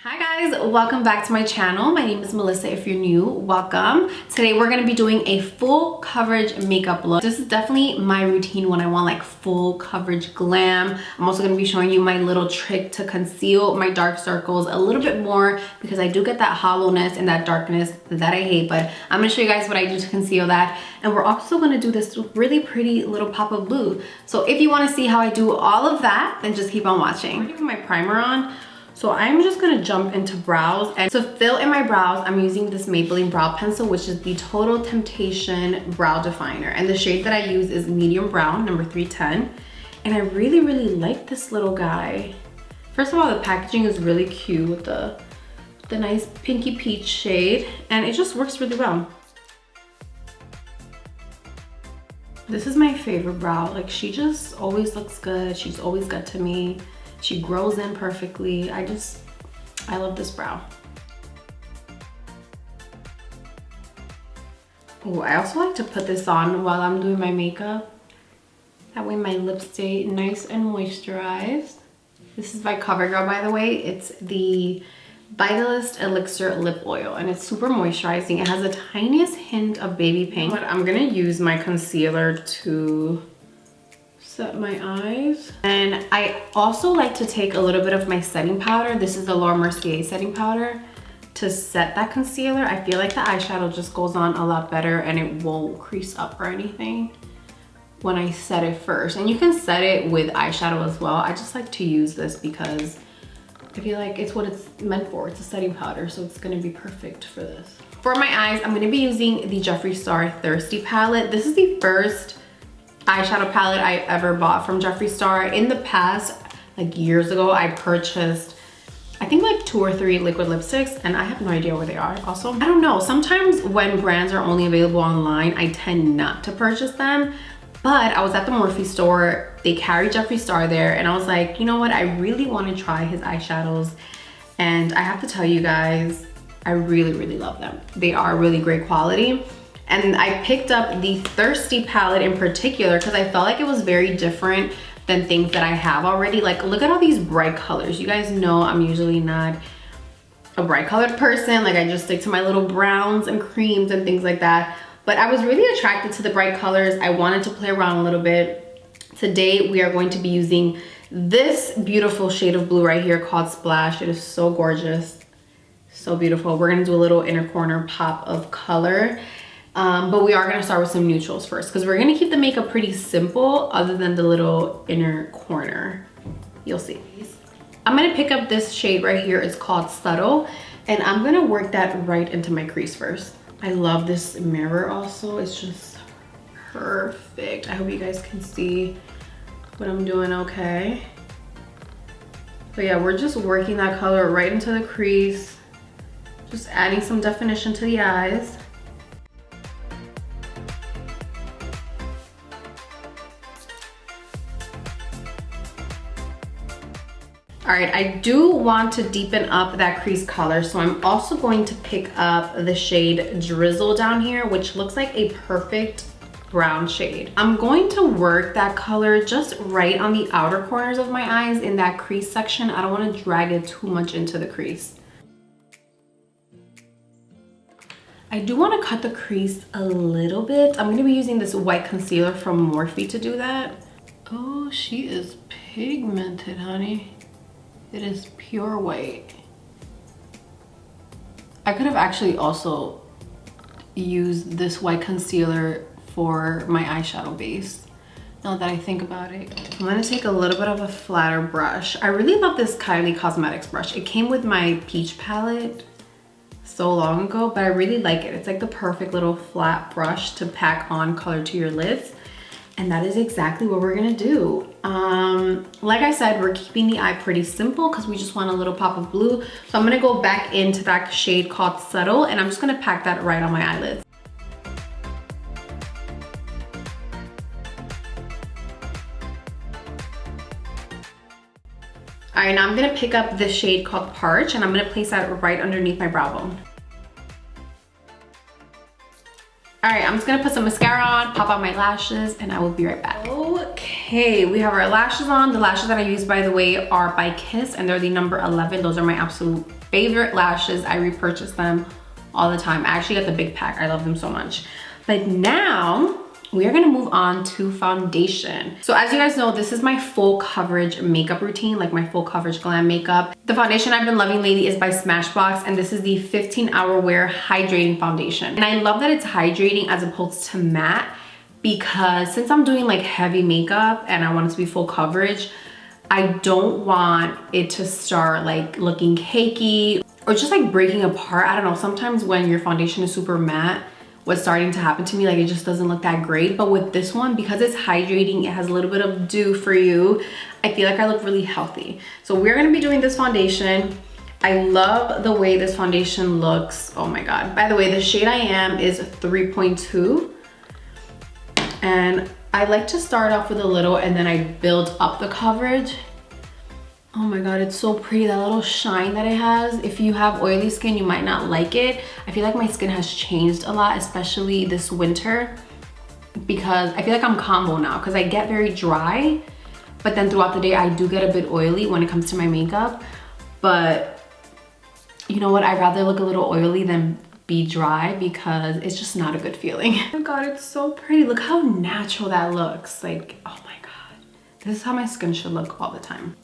Hi guys, welcome back to my channel. My name is Melissa. If you're new, welcome. Today we're going to be doing a full coverage makeup look. This is definitely my routine when I want like full coverage glam. I'm also going to be showing you my little trick to conceal my dark circles a little bit more because I do get that hollowness and that darkness that I hate, but I'm going to show you guys what I do to conceal that. And we're also going to do this really pretty little pop of blue. So if you want to see how I do all of that, then just keep on watching. I'm putting my primer on. So I'm just gonna jump into brows, and to fill in my brows, I'm using this Maybelline brow pencil, which is the Total Temptation Brow Definer. And the shade that I use is medium brown, number 310. And I really like this little guy. First of all, the packaging is really cute with the nice pinky peach shade, and it just works really well. This is my favorite brow. Like, she just always looks good. She's always good to me. She grows in perfectly. I love this brow. Oh, I also like to put this on while I'm doing my makeup. That way my lips stay nice and moisturized. This is by CoverGirl, by the way. It's the Vitalist Elixir Lip Oil, and it's super moisturizing. It has the tiniest hint of baby pink. But I'm gonna use my concealer to set my eyes. And I also like to take a little bit of my setting powder. This is the Laura Mercier setting powder to set that concealer. I feel like the eyeshadow just goes on a lot better and it won't crease up or anything when I set it first. And you can set it with eyeshadow as well. I just like to use this because I feel like it's what it's meant for. It's a setting powder, so it's gonna be perfect for this. For my eyes, I'm gonna be using the Jeffree Star Thirsty palette. This is the first eyeshadow palette I ever bought from Jeffree Star. In the past, like years ago, I purchased I think like 2 or 3 liquid lipsticks, and I have no idea where they are. Also, I don't know, sometimes when brands are only available online, I tend not to purchase them. But I was at the Morphe store, they carry Jeffree Star there, and I was like, you know what, I really want to try his eyeshadows. And I have to tell you guys, I really love them. They are really great quality. And I picked up the Thirsty palette in particular because I felt like it was very different than things that I have already. Like, look at all these bright colors. You guys know I'm usually not a bright colored person. Like, I just stick to my little browns and creams and things like that. But I was really attracted to the bright colors. I wanted to play around a little bit. Today, we are going to be using this beautiful shade of blue right here called Splash. It is so gorgeous, so beautiful. We're gonna do a little inner corner pop of color. But we are gonna start with some neutrals first because we're gonna keep the makeup pretty simple other than the little inner corner. You'll see. I'm gonna pick up this shade right here. It's called Subtle, and I'm gonna work that right into my crease first. I love this mirror also. It's just perfect. I hope you guys can see what I'm doing okay. But yeah, we're just working that color right into the crease. Just adding some definition to the eyes. All right, I do want to deepen up that crease color, so I'm also going to pick up the shade Drizzle down here, which looks like a perfect brown shade. I'm going to work that color just right on the outer corners of my eyes in that crease section. I don't want to drag it too much into the crease. I do want to cut the crease a little bit. I'm going to be using this white concealer from Morphe to do that. Oh, she is pigmented, honey. It is pure white. I could have actually also used this white concealer for my eyeshadow base, now that I think about it. I'm gonna take a little bit of a flatter brush. I really love this Kylie Cosmetics brush. It came with my peach palette so long ago, but I really like it. It's like the perfect little flat brush to pack on color to your lids. And that is exactly what we're gonna do. Like I said, we're keeping the eye pretty simple because we just want a little pop of blue. So I'm gonna go back into that shade called Subtle, and I'm just gonna pack that right on my eyelids. All right, now I'm gonna pick up this shade called Parch, and I'm gonna place that right underneath my brow bone. All right, I'm just gonna put some mascara on, pop out my lashes, and I will be right back. Okay, we have our lashes on. The lashes that I use, by the way, are by Kiss, and they're the number 11. Those are my absolute favorite lashes. I repurchase them all the time. I actually got the big pack. I love them so much. But now, we are gonna move on to foundation. So as you guys know, this is my full coverage makeup routine, like my full coverage glam makeup. The foundation I've been loving lately is by Smashbox, and this is the 15-Hour Wear Hydrating Foundation. And I love that it's hydrating as opposed to matte, because since I'm doing like heavy makeup and I want it to be full coverage, I don't want it to start like looking cakey or just like breaking apart. I don't know, sometimes when your foundation is super matte, what's starting to happen to me, like it just doesn't look that great. But with this one, because it's hydrating, it has a little bit of dew for you, I feel like I look really healthy. So we're gonna be doing this foundation. I love the way this foundation looks. Oh my God. By the way, the shade I am is 3.2. And I like to start off with a little and then I build up the coverage. Oh my God, it's so pretty, that little shine that it has. If you have oily skin, you might not like it. I feel like my skin has changed a lot, especially this winter, because I feel like I'm combo now, because I get very dry, but then throughout the day, I do get a bit oily when it comes to my makeup. But you know what? I'd rather look a little oily than be dry, because it's just not a good feeling. Oh my God, it's so pretty. Look how natural that looks. Like, oh my God. This is how my skin should look all the time.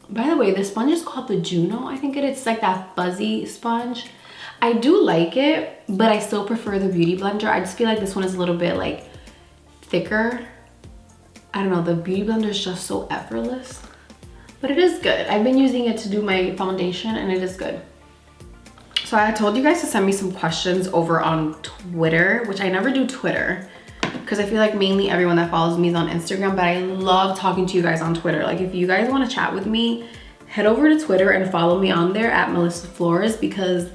By the way, this sponge is called the Juno, I think it is. It's like that fuzzy sponge. I do like it, but I still prefer the Beauty Blender. I just feel like this one is a little bit like thicker. I don't know, the Beauty Blender is just so effortless, but it is good. I've been using it to do my foundation and it is good. So I told you guys to send me some questions over on Twitter, which I never do Twitter, because I feel like mainly everyone that follows me is on Instagram, but I love talking to you guys on Twitter. Like if you guys want to chat with me, head over to Twitter and follow me on there at Melissa Flores, because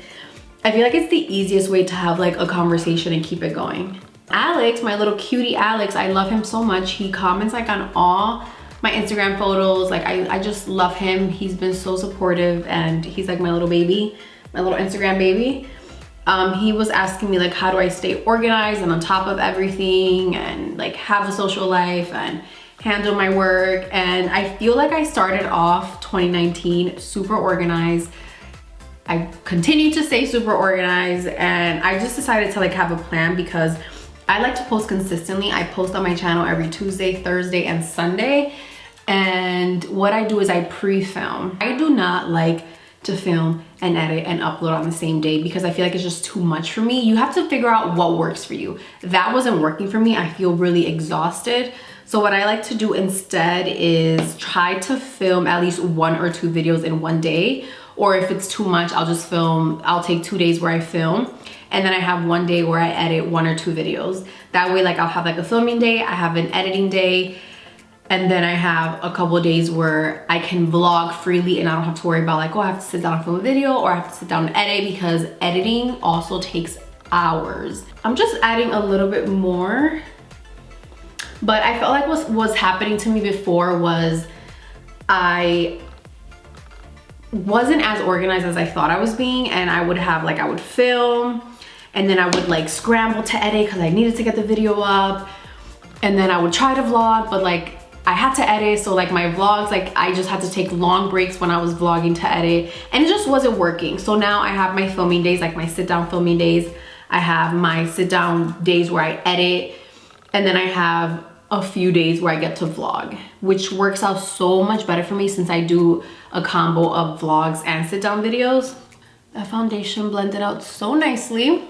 I feel like it's the easiest way to have like a conversation and keep it going. Alex, my little cutie Alex, I love him so much. He comments like on all my Instagram photos. Like I just love him. He's been so supportive and he's like my little baby, my little Instagram baby. He was asking me like, how do I stay organized and on top of everything and like have a social life and handle my work? And I feel like I started off 2019 super organized. I continue to stay super organized, and I just decided to like have a plan because I like to post consistently. I post on my channel every Tuesday, Thursday, and Sunday. And what I do is I pre-film. I do not like to film and edit and upload on the same day because I feel like it's just too much for me. You have to figure out what works for you. That wasn't working for me. I feel really exhausted. So what I like to do instead is try to film at least 1 or 2 videos in one day. Or if it's too much, I'll take 2 days where I film. And then I have 1 day where I edit 1 or 2 videos. That way, like I'll have like a filming day, I have an editing day, and then I have a couple of days where I can vlog freely and I don't have to worry about like, oh, I have to sit down and film a video or I have to sit down and edit, because editing also takes hours. I'm just adding a little bit more, but I felt like what was happening to me before was I wasn't as organized as I thought I was being, and I would film and then I would like scramble to edit because I needed to get the video up, and then I would try to vlog, but like I had to edit, so like my vlogs, like I just had to take long breaks when I was vlogging to edit, and it just wasn't working. So now I have my filming days, like my sit down filming days. I have my sit down days where I edit, and then I have a few days where I get to vlog, which works out so much better for me since I do a combo of vlogs and sit down videos. The foundation blended out so nicely.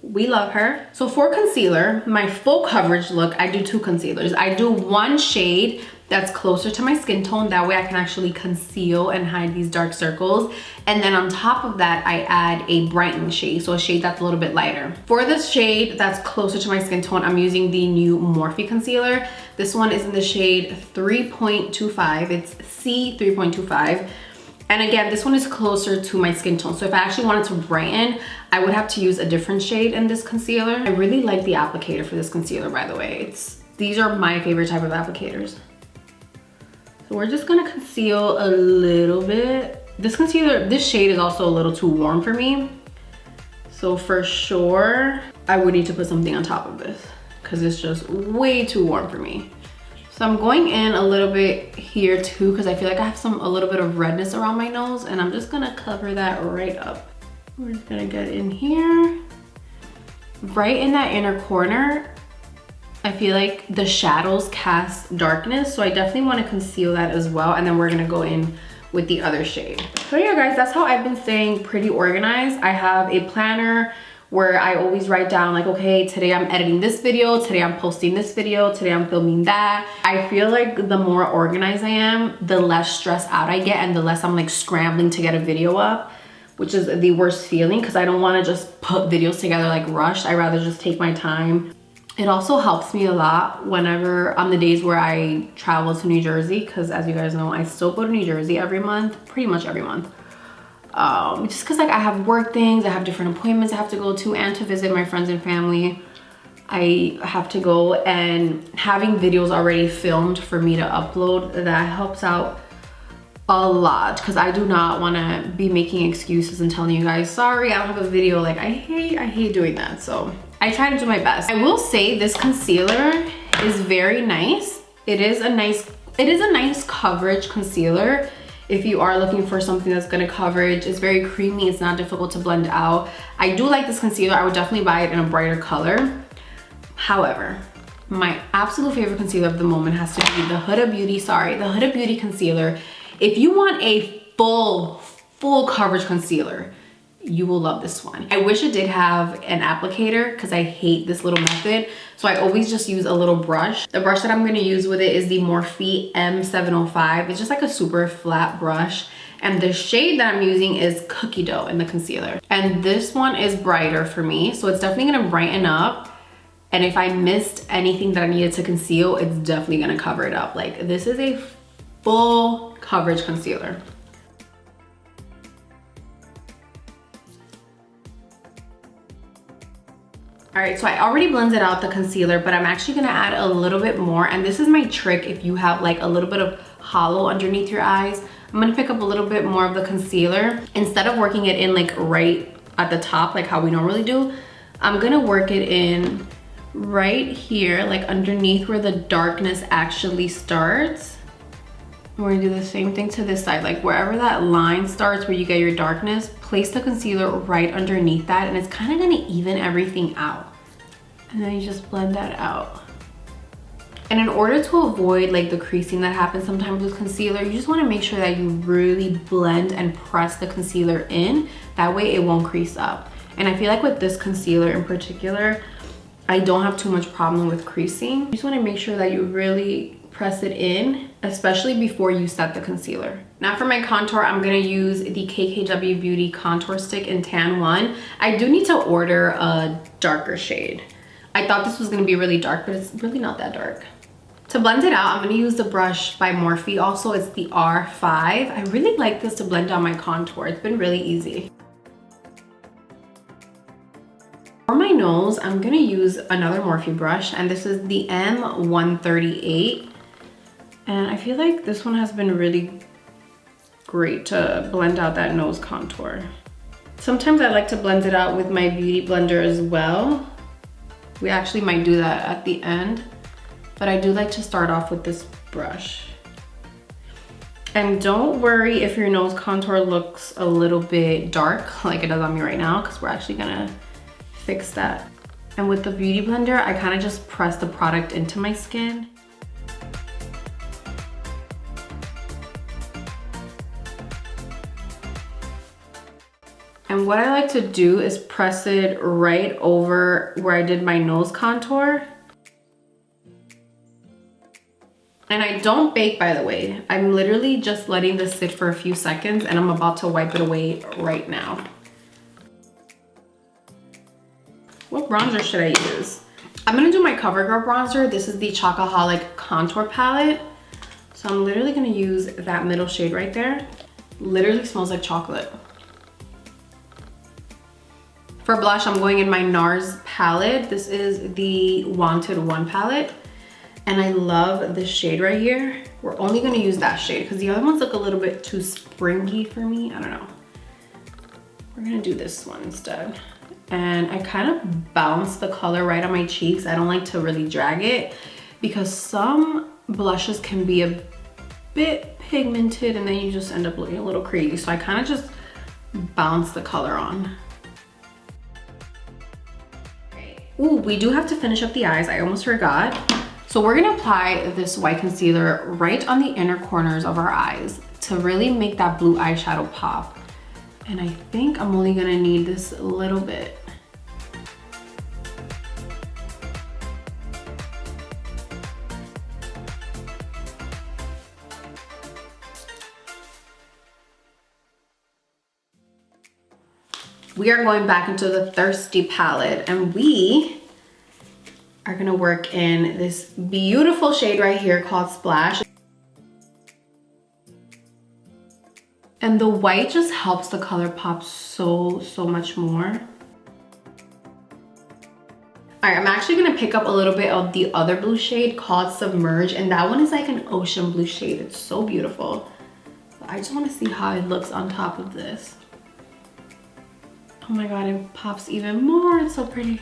We love her. So for concealer, my full coverage look, I do 2 concealers. I do one shade that's closer to my skin tone. That way I can actually conceal and hide these dark circles. And then on top of that, I add a brightening shade. So a shade that's a little bit lighter. For this shade that's closer to my skin tone, I'm using the new Morphe concealer. This one is in the shade 3.25. It's C3.25. And again, this one is closer to my skin tone. So if I actually wanted to brighten, I would have to use a different shade in this concealer. I really like the applicator for this concealer, by the way. These are my favorite type of applicators. So we're just gonna conceal a little bit. This concealer, this shade is also a little too warm for me. So for sure, I would need to put something on top of this because it's just way too warm for me. So I'm going in a little bit here too because I feel like I have a little bit of redness around my nose, and I'm just gonna cover that right up. We're just gonna get in here. Right in that inner corner, I feel like the shadows cast darkness, so I definitely want to conceal that as well, and then we're gonna go in with the other shade. So yeah guys, that's how I've been staying pretty organized. I have a planner where I always write down like, okay, today I'm editing this video, today I'm posting this video, today I'm filming that. I feel like the more organized I am, the less stressed out I get and the less I'm like scrambling to get a video up, which is the worst feeling because I don't want to just put videos together like rushed. I rather just take my time. It also helps me a lot whenever on the days where I travel to New Jersey, because as you guys know, I still go to New Jersey every month, pretty much every month. Just because like I have work things, I have different appointments I have to go to, and to visit my friends and family. I have to go, and having videos already filmed for me to upload, that helps out a lot because I do not want to be making excuses and telling you guys, sorry, I don't have a video. Like I hate doing that. So I try to do my best. I will say this concealer is very nice. It is a nice coverage concealer. If you are looking for something that's gonna coverage, it's very creamy, it's not difficult to blend out. I do like this concealer. I would definitely buy it in a brighter color. However, my absolute favorite concealer of the moment has to be the Huda Beauty concealer. If you want a full coverage concealer, you will love this one. I wish it did have an applicator because I hate this little method. So I always just use a little brush. The brush that I'm gonna use with it is the Morphe M705. It's just like a super flat brush. And the shade that I'm using is Cookie Dough in the concealer. And this one is brighter for me. So it's definitely gonna brighten up. And if I missed anything that I needed to conceal, it's definitely gonna cover it up. Like this is a full coverage concealer. All right, so I already blended out the concealer, but I'm actually gonna add a little bit more. And this is my trick if you have like a little bit of hollow underneath your eyes. I'm gonna pick up a little bit more of the concealer. Instead of working it in like right at the top, like how we normally do, I'm gonna work it in right here, like underneath where the darkness actually starts. We're gonna do the same thing to this side, like wherever that line starts where you get your darkness, place the concealer right underneath that, and it's kind of gonna even everything out. And then you just blend that out. And in order to avoid like the creasing that happens sometimes with concealer, you just wanna make sure that you really blend and press the concealer in. That way it won't crease up. And I feel like with this concealer in particular, I don't have too much problem with creasing. You just wanna make sure that you really press it in, especially before you set the concealer. Now for my contour, I'm gonna use the KKW Beauty Contour Stick in Tan 1. I do need to order a darker shade. I thought this was gonna be really dark, but it's really not that dark. To blend it out, I'm gonna use the brush by Morphe. Also, it's the R5. I really like this to blend out my contour. It's been really easy. For my nose, I'm gonna use another Morphe brush, and this is the M138. And I feel like this one has been really great to blend out that nose contour. Sometimes I like to blend it out with my beauty blender as well. We actually might do that at the end, but I do like to start off with this brush. And don't worry if your nose contour looks a little bit dark like it does on me right now, because we're actually gonna fix that. And with the beauty blender, I kind of just press the product into my skin. And what I like to do is press it right over where I did my nose contour. And I don't bake, by the way. I'm literally just letting this sit for a few seconds, and I'm about to wipe it away right now. What bronzer should I use? I'm gonna do my CoverGirl bronzer. This is the Chocoholic Contour Palette. So I'm literally gonna use that middle shade right there. Literally smells like chocolate. For blush, I'm going in my NARS palette. This is the Wanted 1 palette. And I love this shade right here. We're only gonna use that shade because the other ones look a little bit too springy for me. I don't know. We're gonna do this one instead. and I kind of bounce the color right on my cheeks. I don't like to really drag it because some blushes can be a bit pigmented and then you just end up looking a little crazy. So I kind of just bounce the color on. Ooh, we do have to finish up the eyes. I almost forgot. So we're gonna apply this white concealer right on the inner corners of our eyes to really make that blue eyeshadow pop. And I think I'm only gonna need this a little bit. We are going back into the Thirsty palette and we are gonna work in this beautiful shade right here called Splash. And the white just helps the color pop so much more. All right, I'm actually gonna pick up a little bit of the other blue shade called Submerge, and that one is like an ocean blue shade. It's so beautiful. But I just wanna see how it looks on top of this. Oh my God, it pops even more. It's so pretty.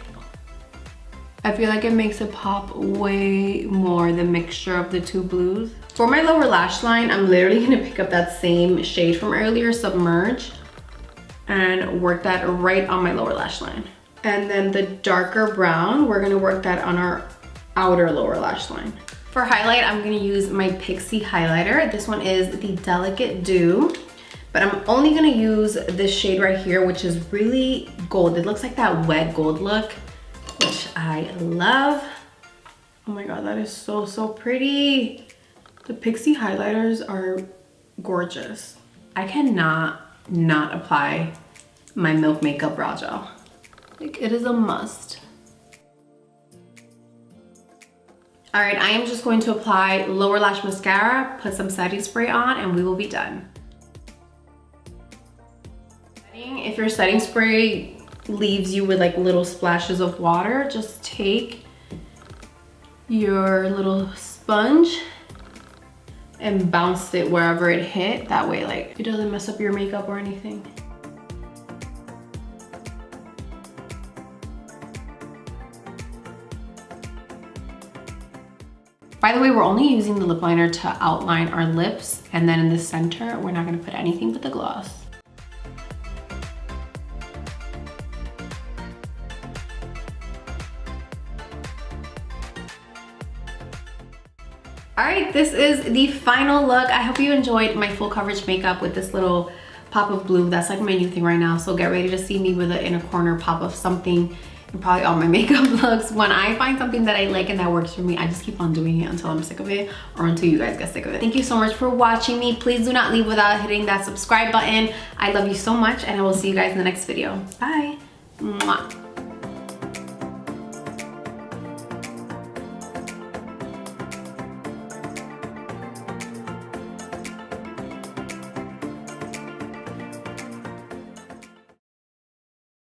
I feel like it makes it pop way more, the mixture of the two blues. For my lower lash line, I'm literally gonna pick up that same shade from earlier, Submerge, and work that right on my lower lash line. And then the darker brown, we're gonna work that on our outer lower lash line. For highlight, I'm gonna use my Pixie highlighter. This one is the Delicate Dew. But I'm only gonna use this shade right here, which is really gold. It looks like that wet gold look, which I love. Oh my God, that is so pretty. The Pixie highlighters are gorgeous. I cannot not apply my Milk Makeup Brow Gel. Like, it is a must. All right, I am just going to apply lower lash mascara, put some setting spray on, and we will be done. If your setting spray leaves you with like little splashes of water, just take your little sponge and bounce it wherever it hit. That way, like, it doesn't mess up your makeup or anything. By the way, we're only using the lip liner to outline our lips, and then in the center, we're not gonna put anything but the gloss. All right, this is the final look. I hope you enjoyed my full coverage makeup with this little pop of blue. That's like my new thing right now. So get ready to see me with an inner corner pop of something and probably all my makeup looks. When I find something that I like and that works for me, I just keep on doing it until I'm sick of it or until you guys get sick of it. Thank you so much for watching me. Please do not leave without hitting that subscribe button. I love you so much and I will see you guys in the next video. Bye. Mwah.